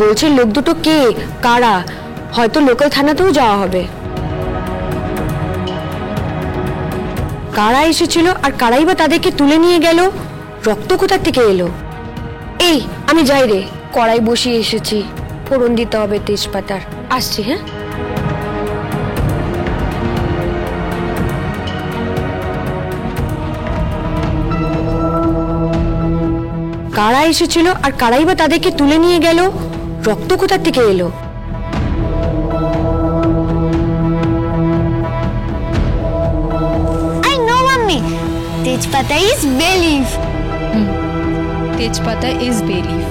বলছে লোক দুটো কে, কারা? হয়তো লোকাল থানাতেও যাওয়া হবে। কারা এসেছিল আর কারাই বা তাদেরকে তুলে নিয়ে গেল? রক্ত কোথা থেকে এলো? এই আমি যাই রে, কড়াই বসিয়ে এসেছি, ফোড়ন দিতে হবে তেজপাতার। আসছি। হ্যাঁ, কারা এসেছিল আর কারাই বা তাদেরকে তুলে নিয়ে গেল? রক্ত কোথা থেকে এলো? I know, mommy. Tejpata is bay leaf. তেজপাতা ইজ বে লিফ।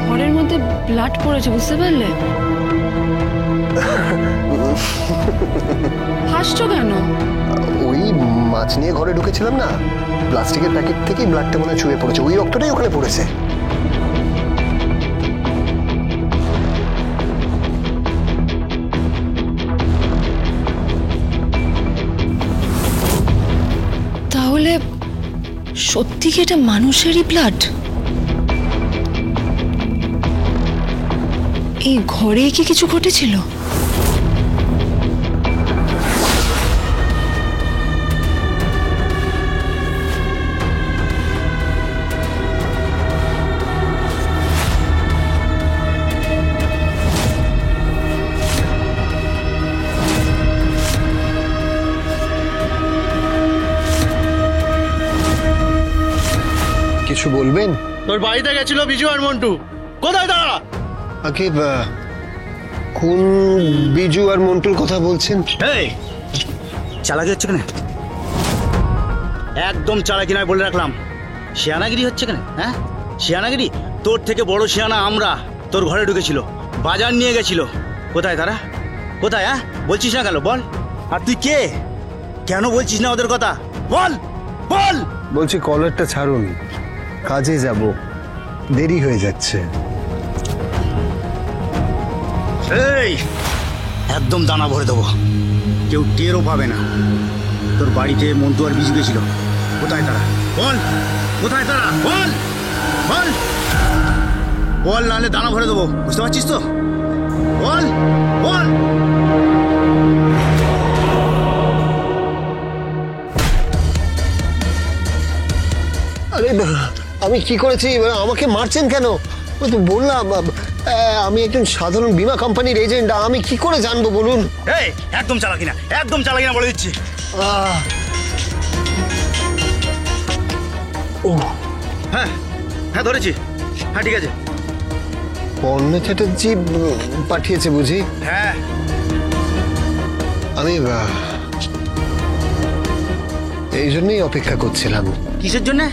ঘরের মধ্যে ব্লাড পড়েছে, বুঝতে পারলে? হাসছো কেন? ওই মাছ নিয়ে ঘরে ঢুকেছিলাম না, প্লাস্টিকের প্যাকেট থেকে ব্লাডটা মনে চুয়ে পড়েছে, ওই রক্তটাই ওখানে পড়েছে। তাহলে সত্যি কি এটা মানুষেরই ব্লাড? এই ঘরে কি কিছু ঘটেছিল? কিছু বলবেন? তোর বাড়িতে গেছিল বিজু আর মন্টু, কোথায় তারা? আগে কোন বিজু আর মন্টুর কথা বলছেন? এই চালাকি হচ্ছে কেন? একদম চালাকি নয় বলে রাখলাম। শিয়ানাগিরি হচ্ছে কেন? হ্যাঁ, শিয়ানাগিরি? তোর থেকে বড় শিয়ানা আমরা। তোর ঘরে ঢুকেছিল, বাজার নিয়ে গেছিল। কোথায় তারা? কোথায়? হ্যাঁ, বলছিস না কেন? বল। আর তুই কে? কেন বলছিস না ওদের কথা? বল বল। বলছি কলারটা ছাড়ুন, কাজে যাব, দেরি হয়ে যাচ্ছে। এই একদম দানা ভরে দেবো, কেউ টেরও পাবে না। তোর বাড়িতে মন্টু আর বিজু গেছিল, কোথায় তারা? বল, কোথায় তারা? বল বল বল, নাহলে দানা ভরে দেবো, বুঝতে পারছিস তো? বল বল। আরে আমি কি করেছি? আমাকে মারছেন কেন? ওই তো বললাম আমি একজন সাধারণ বীমা কোম্পানির এজেন্ট, আমি কি করে জানবো বলুন? এই একদম চালাকি না, একদম চালাকি না বলে দিচ্ছি। ও হ্যাঁ হ্যাঁ, ধরেছি। হ্যাঁ ঠিক আছে। পর্ণা চ্যাটার্জি পাঠিয়েছে বুঝি? হ্যাঁ। আমি এই জন্যই অপেক্ষা করছিলাম। কিসের জন্য?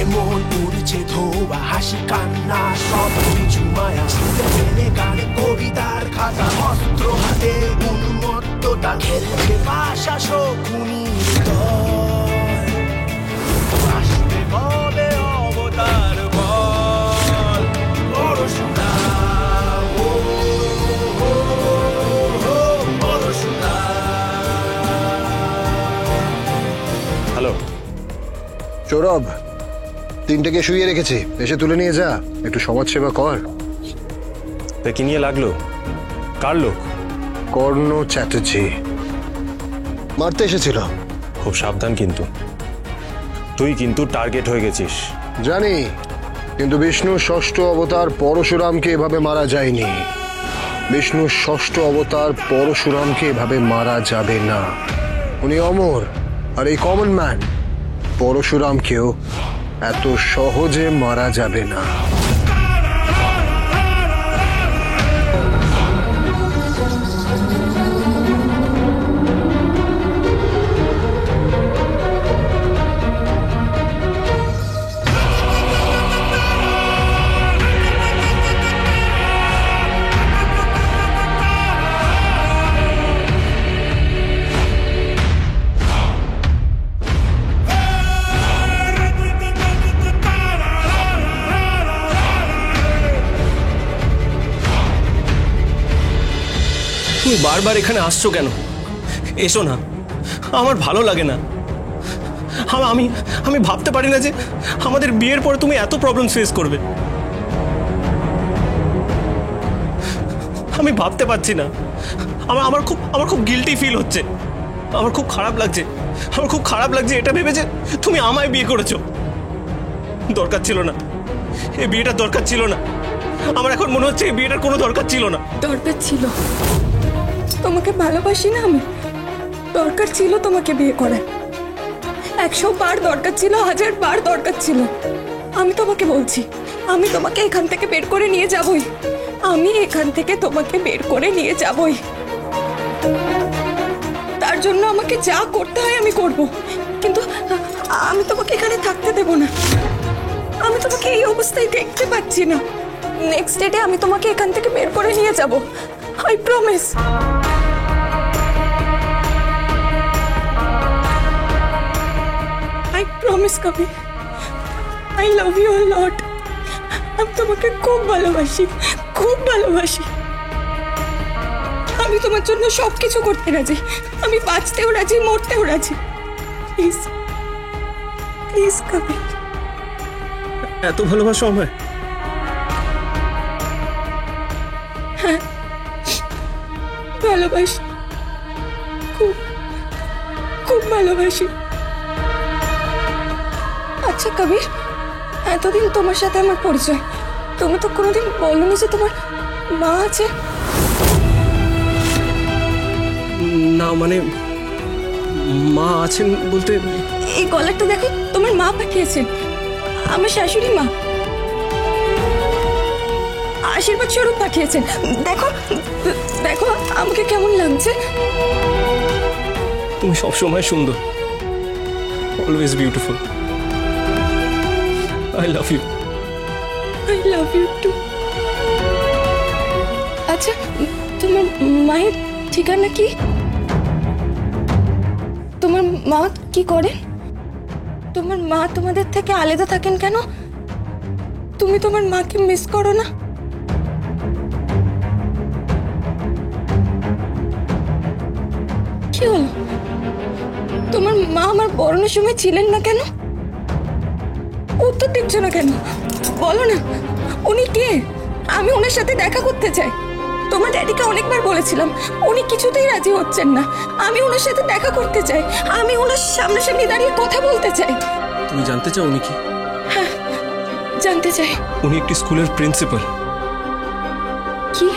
এমন উড়ছে ধোয়া হাসি কান্না সব কিছু মায়া ছুঁড়ে ফেলে গানে কবিতার খাতা অস্ত্র হাতে উন্মত্ততা খেলছে ভাষা শকুনির দল আসবে কবে অবতার বল পরশুরাম পরশুরাম সৌরভ, তিনটেকে শুইয়ে রেখেছি, এসে তুলে নিয়ে যা, একটু সমাজ সেবা কর। তা কি নিয়ে লাগলো? কার লোক? কর্ণ চ্যাটার্জি মারতে এসেছিল। খুব সাবধান কিন্তু, তুই কিন্তু টার্গেট হয়ে গেছিস। জানি, কিন্তু বিষ্ণুর ষষ্ঠ অবতার পরশুরামকে এভাবে মারা যায়নি। বিষ্ণুর ষষ্ঠ অবতার পরশুরামকে এভাবে মারা যাবে না। উনি অমর, আর এই কমন ম্যান পরশুরামকেও এত সহজে মারা যাবে না। তুমি বারবার এখানে আসছো কেন? এসো না, আমার ভালো লাগে না। আমি আমি ভাবতে পারি না যে আমাদের বিয়ের পরে তুমি এত প্রবলেম ফেস করবে। আমি ভাবতে পারছি না। আমার খুব গিল্টি ফিল হচ্ছে। আমার খুব খারাপ লাগছে এটা ভেবে যে তুমি আমায় বিয়ে করেছো। দরকার ছিল না, এই বিয়েটার দরকার ছিল না। আমার এখন মনে হচ্ছে এই বিয়েটার কোনো দরকার ছিল না। দরকার ছিল, তোমাকে ভালোবাসি না আমি, দরকার ছিল তোমাকে বিয়ে করার। 100 বার দরকার ছিল, 1000 বার দরকার ছিল। আমি তোমাকে বলছি, আমি তোমাকে এখান থেকে বের করে নিয়ে যাবই। আমি এখান থেকে তোমাকে বের করে নিয়ে যাবই। তার জন্য আমাকে যা করতে হয় আমি করব, কিন্তু আমি তোমাকে এখানে থাকতে দেব না। আমি তোমাকে এই অবস্থায় দেখতে পাচ্ছি না। নেক্সট ডেটে আমি তোমাকে এখান থেকে বের করে নিয়ে যাব, I promise. I promise Kabir, I love you a lot. আমি তোমাকে খুব ভালোবাসি। আমি তোমার জন্য সবকিছু করতে রাজি। আমি বাঁচতেও রাজি, মরতেও রাজি। প্লিজ প্লিজ কবির। এত ভালোবাসো আমায়? হ্যাঁ, ভালোবাসি, খুব খুব ভালোবাসি। আচ্ছা কবির, এতদিন তোমার সাথে আমার পরিচয়, তুমি তো কোনোদিন বলনি যে তোমার মা আছে। না মানে মা আছেন বলতে? এই গলারটা দেখো, তোমার মা পাঠিয়েছেন, আমার শাশুড়ি মা আশীর্বাদ স্বরূপ পাঠিয়েছেন। দেখো দেখো আমাকে কেমন লাগছে। তুমি সবসময় সুন্দর, always beautiful. I love you. I love you too. আচ্ছা, তোমার মায়ের ঠিকানা কি? তোমার মা কি করেন? তোমার মা তোমাদের থেকে আলাদা থাকেন কেন? তুমি তোমার মাকে মিস করো না? কি হলো? তোমার মা আমার বরণের সময় ছিলেন না কেন? উত্তর দিচ্ছ না কেন? বলো না, উনি কে? আমি ওনার সাথে দেখা করতে চাই। তোমার ড্যাডিকে অনেকবার বলেছিলাম, উনি কিছুতেই রাজি হচ্ছেন না। আমি ওনার সাথে দেখা করতে চাই, আমি ওনার সামনাসামনি দাঁড়িয়ে কথা বলতে চাই। তুমি জানতে চাও উনি কি? হ্যাঁ, জানতে চাই। উনি একটি স্কুলের প্রিন্সিপাল। কি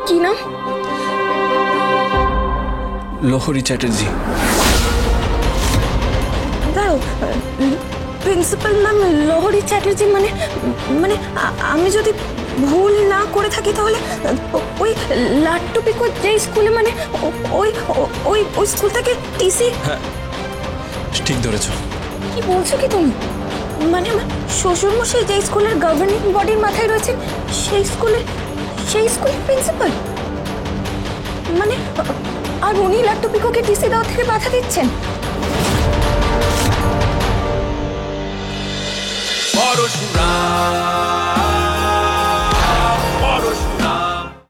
কি নাম? লহরী চ্যাটার্জি। দাঁড়াও, প্রিন্সিপাল নাম লহরী চ্যাটার্জি মানে মানে আমি যদি ভুল না করে থাকি তাহলে ওই লাট্টু পিকো যে স্কুলে মানে ওই ওই ওই স্কুল থেকে টিসি। হ্যাঁ ঠিক ধরেছো। কি বলছো কি তুমি? মানে আমার শ্বশুরমশাই যে স্কুলের গভর্নিং বডির মাথায় রয়েছে সেই স্কুলের প্রিন্সিপাল মানে, আর উনি লাট্টু পিকোকে টিসি দেওয়া থেকে বাধা দিচ্ছেন। পরশুরাম